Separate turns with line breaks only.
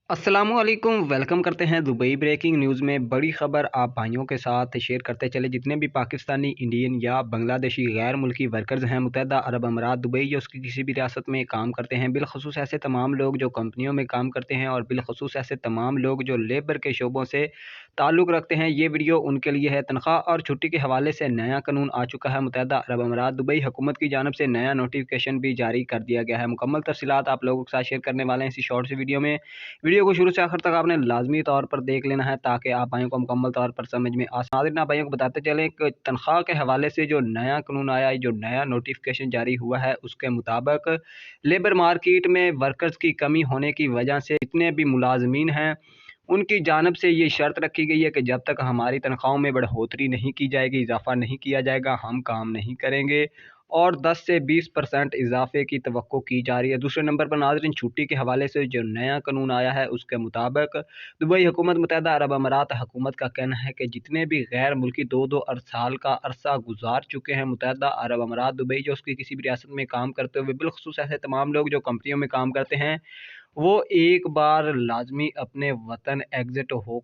अस्सलामुअलैकुम, वेलकम करते हैं दुबई ब्रेकिंग न्यूज़ में। बड़ी खबर आप भाइयों के साथ शेयर करते चले। जितने भी पाकिस्तानी, इंडियन या बांग्लादेशी गैर मुल्की वर्कर्स हैं मुत्तहदा अरब अमारात दुबई या उसकी किसी भी रियासत में काम करते हैं, बिलखसूस ऐसे तमाम लोग जो कंपनियों में काम करते हैं और बिलखसूस ऐसे तमाम लोग जो लेबर के शोबों से ताल्लुक़ रखते हैं, ये वीडियो उनके लिए है। तनख्वाह और छुट्टी के हवाले से नया कानून आ चुका है। मुत्तहदा अरब अमारात दुबई हुकूमत की जानिब से नया नोटिफिकेशन भी जारी कर दिया गया है। मुकम्मल तफसीलात आप लोगों के साथ शेयर करने वाले हैं इसी शॉर्ट सी वीडियो में। वीडियो को शुरू से आखिर तक आपने लाजमी तौर पर देख लेना है ताकि आप भाइयों को मुकम्मल तौर पर समझ में आ। नाज़रीन, आप भाइयों को बताते चलें कि तनख्वाह के हवाले से जो नया कानून आया है, जो नया नोटिफिकेशन जारी हुआ है, उसके मुताबिक लेबर मार्केट में वर्कर्स की कमी होने की वजह से जितने भी मुलाजमीन हैं उनकी जानिब से ये शर्त रखी गई है कि जब तक हमारी तनख्वाहों में बढ़ोतरी नहीं की जाएगी, इजाफा नहीं किया जाएगा, हम काम नहीं करेंगे। और 10 से 20% इजाफे की तवक्को की जा रही है। दूसरे नंबर पर नाज़रीन, छुट्टी के हवाले से जो नया कानून आया है उसके मुताबिक दुबई हुकूमत मुत्तहदा अरब अमारात हुकूमत का कहना है कि जितने भी गैर मुल्की 2-2 साल का अरसा गुजार चुके हैं मुत्तहदा अरब अमारात दुबई जो उसकी किसी भी रियासत में काम करते हुए, बिलखसूस ऐसे तमाम लोग जो कंपनियों में काम करते हैं, वो एक बार लाजमी अपने वतन एग्जिट हो